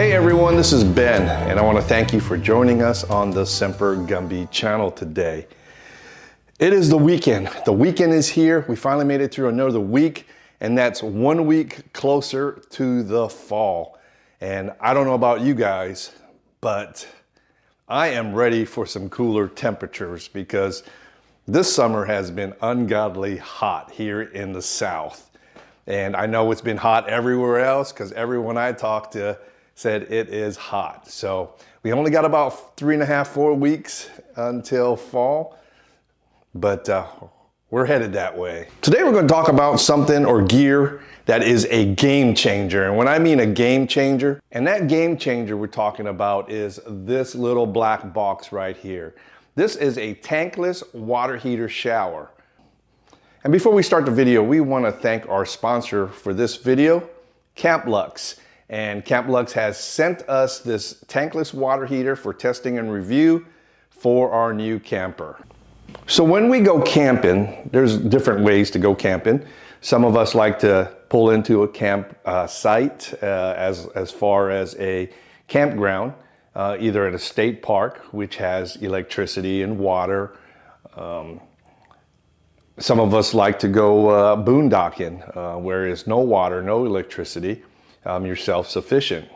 Hey everyone, this is Ben, and I want to thank you for joining us on the Semper Gumby channel today. It is the weekend. The weekend is here. We finally made it through another week, and that's 1 week closer to the fall. And I don't know about you guys, but I am ready for some cooler temperatures because this summer has been ungodly hot here in the South. And I know it's been hot everywhere else because everyone I talked to said it is hot. So we only got about 3.5, 4 weeks until fall, but we're headed that way. Today we're going to talk about something or gear that is a game changer. And when I mean a game changer, and that game changer we're talking about is this little black box right here. This is a tankless water heater shower. And before we start the video, we want to thank our sponsor for this video, Camplux. And Camplux has sent us this tankless water heater for testing and review for our new camper. So when we go camping, there's different ways to go camping. Some of us like to pull into a camp site as far as a campground, either at a state park, which has electricity and water. Some of us like to go boondocking, where there's no water, no electricity. You're self-sufficient.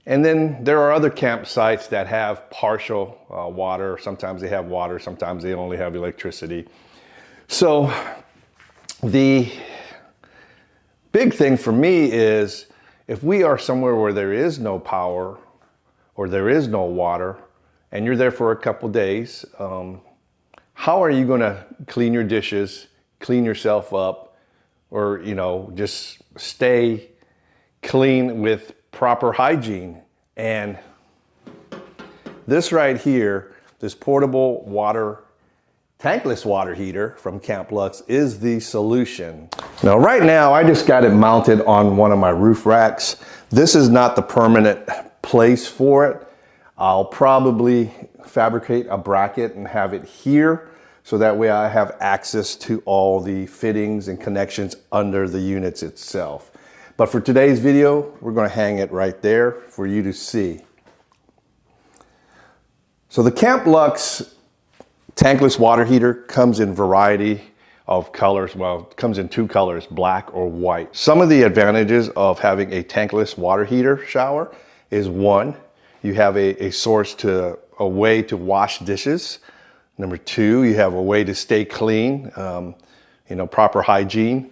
And then there are other campsites that have partial water. Sometimes they have water, sometimes they only have electricity. So the big thing for me is if we are somewhere where there is no power or there is no water and you're there for a couple days, how are you going to clean your dishes, clean yourself up, or just stay clean with proper hygiene? And this right here, this portable tankless water heater from Camplux is the solution. Now right now I just got it mounted on one of my roof racks. This is not the permanent place for it. I'll probably fabricate a bracket and have it here so that way I have access to all the fittings and connections under the units itself. But for today's video, we're going to hang it right there for you to see. So the Camplux tankless water heater comes in a variety of colors. Well, it comes in 2 colors, black or white. Some of the advantages of having a tankless water heater shower is 1, you have a way to wash dishes. Number 2, you have a way to stay clean, proper hygiene.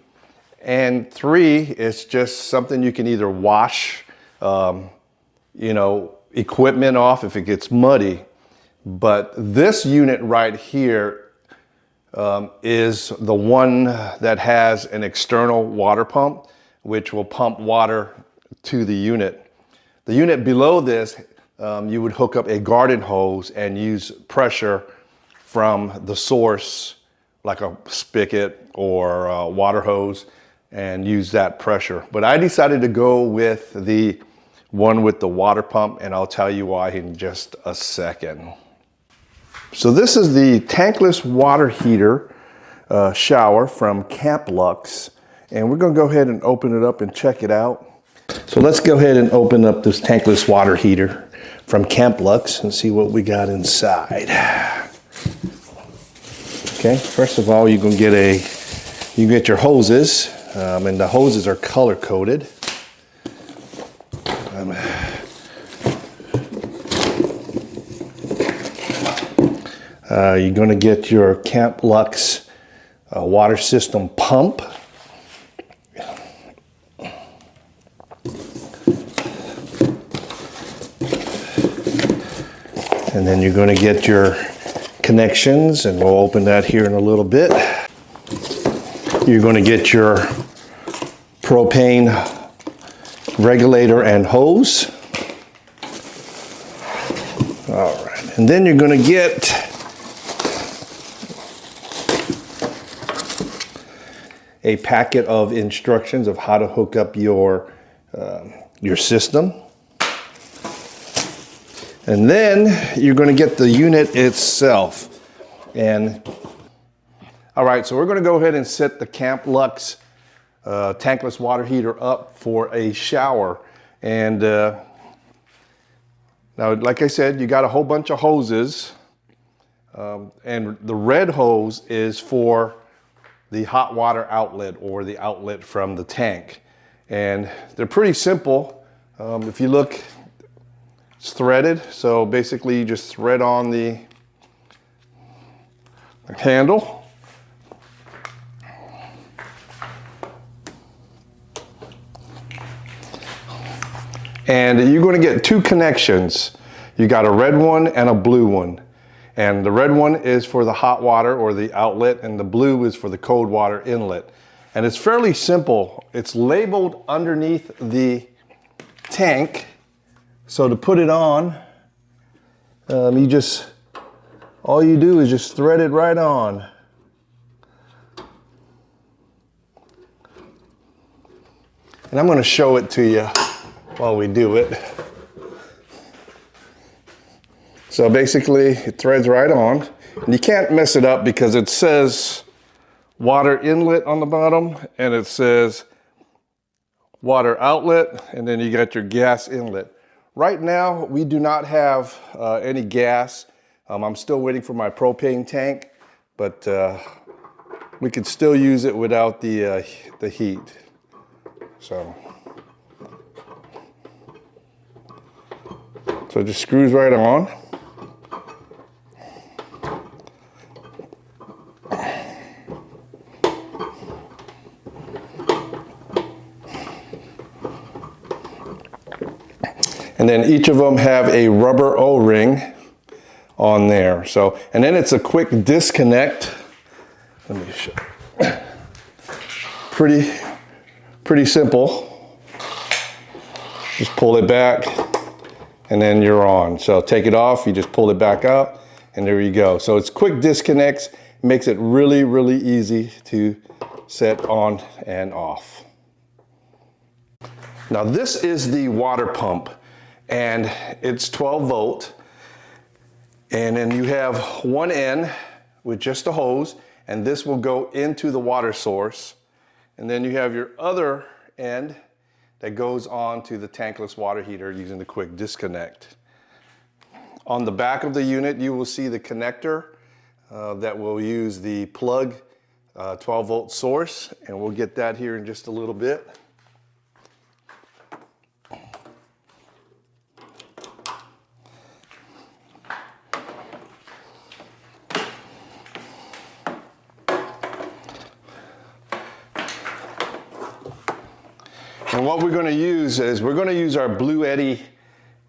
And 3, it's just something you can either wash, equipment off if it gets muddy. But this unit right here is the one that has an external water pump, which will pump water to the unit. The unit below this, you would hook up a garden hose and use pressure from the source, like a spigot or a water hose, and use that pressure. But I decided to go with the one with the water pump, and I'll tell you why in just a second. So this is the tankless water heater shower from Camplux, and we're gonna go ahead and open it up and check it out. So let's go ahead and open up this tankless water heater from Camplux and see what we got inside. Okay, first of all, you can get your hoses. And the hoses are color coded. You're going to get your Camplux water system pump. And then you're going to get your connections, and we'll open that here in a little bit. You're going to get your propane regulator and hose. All right, and then you're going to get a packet of instructions of how to hook up your system. And then you're going to get the unit itself. And all right, so we're going to go ahead and set the Camplux tankless water heater up for a shower. And Now, like I said, you got a whole bunch of hoses, and the red hose is for the hot water outlet or the outlet from the tank. And they're pretty simple. If you look, it's threaded. So basically you just thread on the handle. And you're going to get two connections. You got a red one and a blue one. And the red one is for the hot water or the outlet, and the blue is for the cold water inlet. And it's fairly simple. It's labeled underneath the tank. So to put it on, all you do is just thread it right on. And I'm going to show it to you while we do it. So basically it threads right on, and you can't mess it up because it says water inlet on the bottom and it says water outlet, and then you got your gas inlet. Right now we do not have any gas. I'm still waiting for my propane tank, but we could still use it without the heat. So it just screws right on. And then each of them have a rubber O-ring on there. So, and then it's a quick disconnect. Let me show. Pretty simple. Just pull it back and then you're on. So take it off, you just pull it back out, and there you go. So it's quick disconnects, makes it really, really easy to set on and off. Now this is the water pump, and it's 12 volt. And then you have one end with just a hose, and this will go into the water source. And then you have your other end that goes on to the tankless water heater using the quick disconnect. On the back of the unit, you will see the connector that will use the plug 12 volt source, and we'll get that here in just a little bit. And what we're going to use is we're going to use our Blue Eddy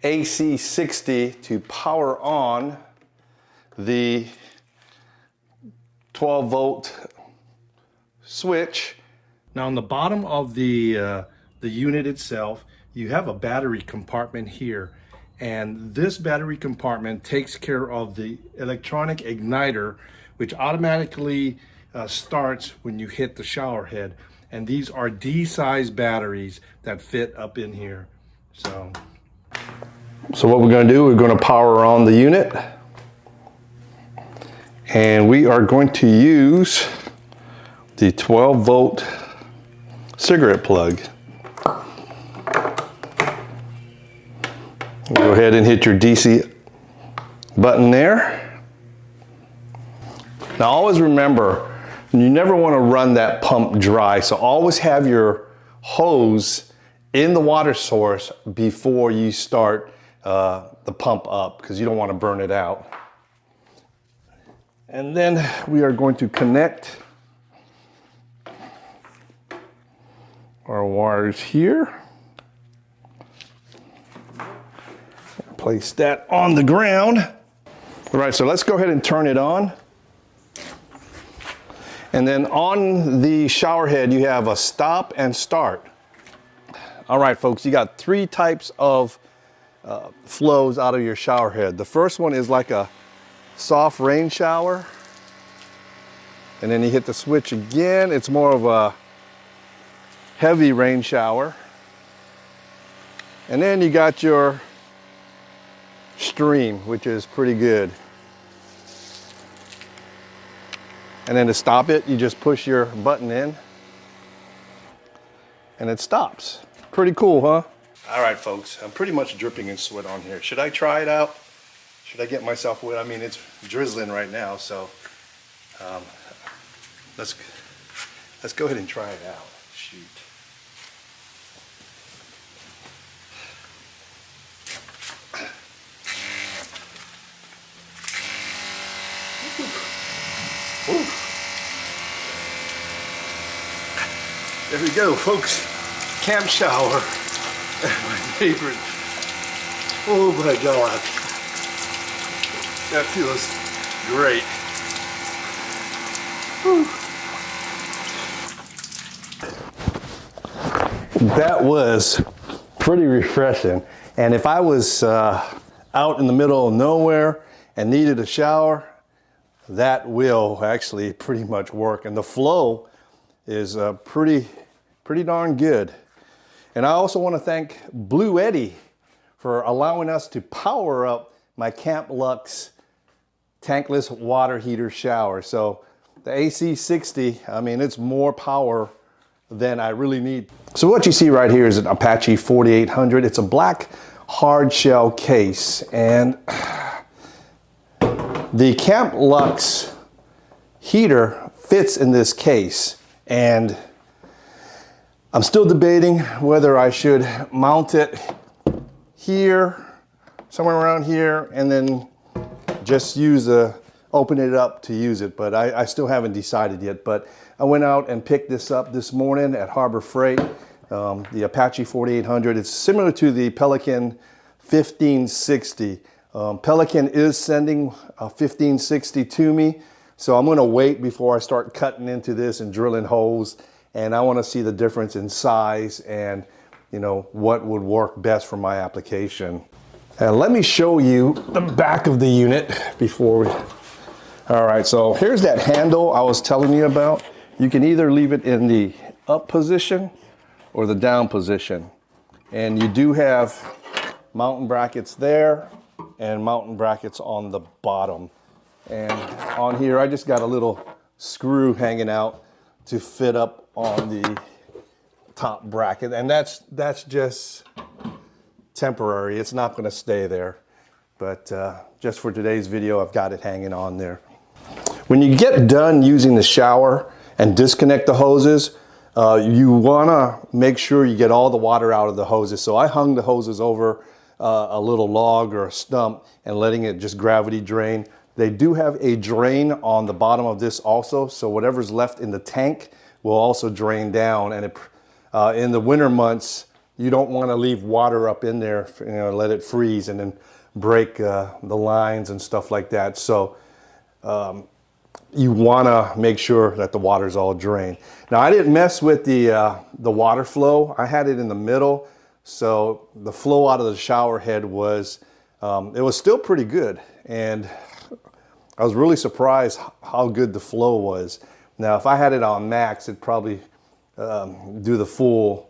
AC60 to power on the 12 volt switch. Now on the bottom of the unit itself, you have a battery compartment here, and this battery compartment takes care of the electronic igniter, which automatically starts when you hit the shower head. And these are D-size batteries that fit up in here. So what we're going to do, we're going to power on the unit, and we are going to use the 12 volt cigarette plug. Go ahead and hit your DC button there. Now always remember, you never want to run that pump dry, so always have your hose in the water source before you start the pump up, because you don't want to burn it out. And then we are going to connect our wires here. Place that on the ground. All right, so let's go ahead and turn it on. And then on the shower head, you have a stop and start. All right, folks, you got three types of flows out of your shower head. The first one is like a soft rain shower. And then you hit the switch again. It's more of a heavy rain shower. And then you got your stream, which is pretty good. And then to stop it, you just push your button in and it stops. Pretty cool, huh? All right, folks, I'm pretty much dripping in sweat on here. Should I try it out? Should I get myself wet? I mean, it's drizzling right now, so let's go ahead and try it out. Shoot. Ooh. There we go, folks. Camp shower. My favorite. Oh my God. That feels great. Whew. That was pretty refreshing. And if I was out in the middle of nowhere and needed a shower, that will actually pretty much work. And the flow is pretty darn good. And I also want to thank Blue Eddy for allowing us to power up my Camplux tankless water heater shower. So the AC60, I mean, it's more power than I really need. So what you see right here is an Apache 4800. It's a black hard shell case, and the Camplux heater fits in this case, and I'm still debating whether I should mount it here, somewhere around here, and then just open it up to use it. But I still haven't decided yet. But I went out and picked this up this morning at Harbor Freight, the Apache 4800. It's similar to the Pelican 1560. Pelican is sending a 1560 to me, so I'm going to wait before I start cutting into this and drilling holes. And I want to see the difference in size and, you know, what would work best for my application. And let me show you the back of the unit before we... All right, so here's that handle I was telling you about. You can either leave it in the up position or the down position. And you do have mounting brackets there and mounting brackets on the bottom. And on here, I just got a little screw hanging out to fit up on the top bracket. And that's just temporary. It's not gonna stay there. But just for today's video, I've got it hanging on there. When you get done using the shower and disconnect the hoses, you wanna make sure you get all the water out of the hoses. So I hung the hoses over a little log or a stump and letting it just gravity drain. They do have a drain on the bottom of this also, so whatever's left in the tank will also drain down. And in the winter months, you don't want to leave water up in there, you know, let it freeze and then break the lines and stuff like that. So you want to make sure that the water's all drained. Now, I didn't mess with the water flow. I had it in the middle, so the flow out of the shower head was it was still pretty good, and I was really surprised how good the flow was. Now, if I had it on max, it'd probably do the full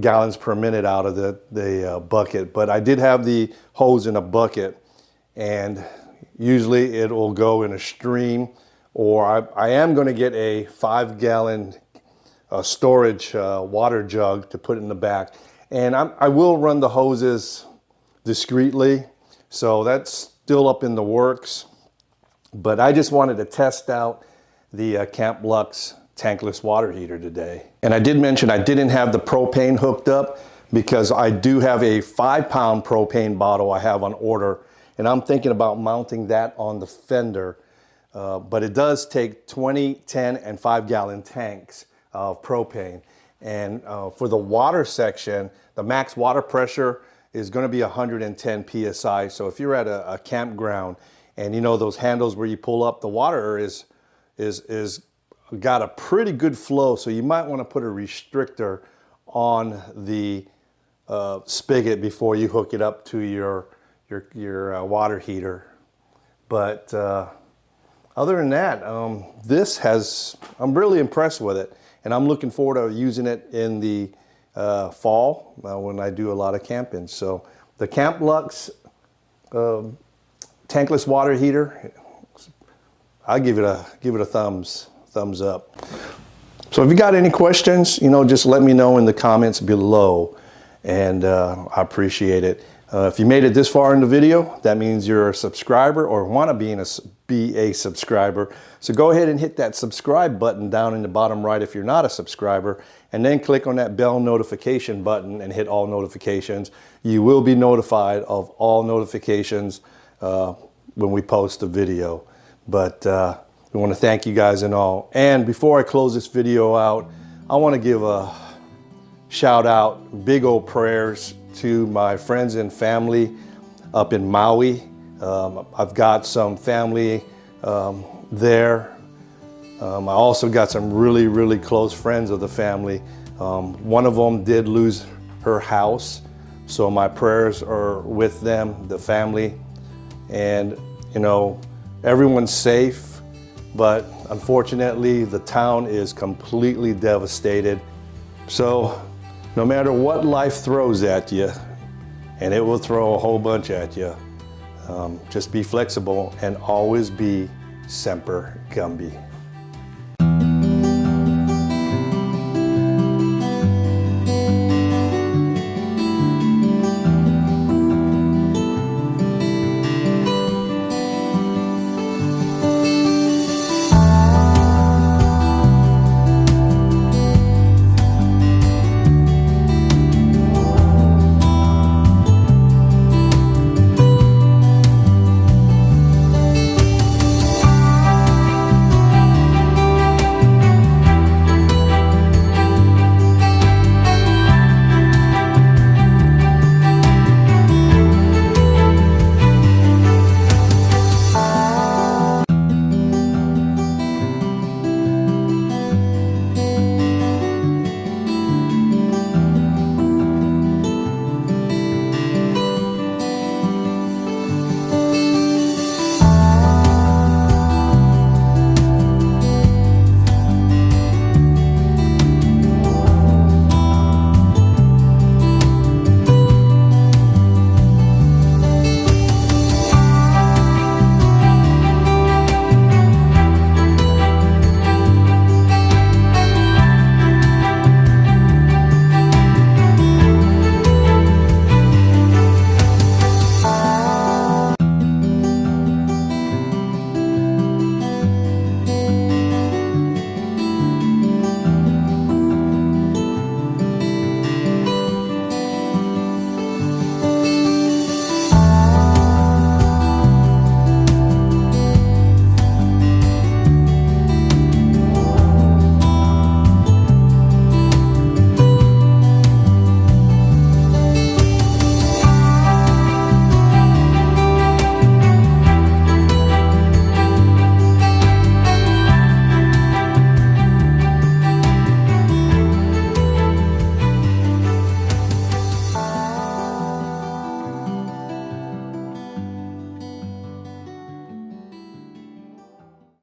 gallons per minute out of the bucket, but I did have the hose in a bucket, and usually it will go in a stream, or I am going to get a 5-gallon storage water jug to put in the back. And I will run the hoses discreetly, so that's still up in the works. But I just wanted to test out the Camplux tankless water heater today. And I did mention I didn't have the propane hooked up because I do have a 5-pound propane bottle I have on order, and I'm thinking about mounting that on the fender. But it does take 20, 10, and 5-gallon tanks of propane. And for the water section, the max water pressure is going to be 110 psi. So if you're at a campground and you know those handles where you pull up, the water is got a pretty good flow. So you might want to put a restrictor on the spigot before you hook it up to your water heater. But other than that, I'm really impressed with it, and I'm looking forward to using it in the fall when I do a lot of camping. So the Camplux tankless water heater, I give it a thumbs up. So if you got any questions, just let me know in the comments below. and I appreciate it. If you made it this far in the video, that means you're a subscriber or want to be a subscriber. So go ahead and hit that subscribe button down in the bottom right if you're not a subscriber, and then click on that bell notification button and hit all notifications. You will be notified of all notifications when we post a video. But we want to thank you guys and all. And before I close this video out, I want to give a shout out, big old prayers to my friends and family up in Maui. I've got some family there. I also got some really close friends of the family. One of them did lose her house, so my prayers are with them, the family. And you know, everyone's safe, but unfortunately the town is completely devastated. So no matter what life throws at you, and it will throw a whole bunch at you, just be flexible and always be Semper Gumby.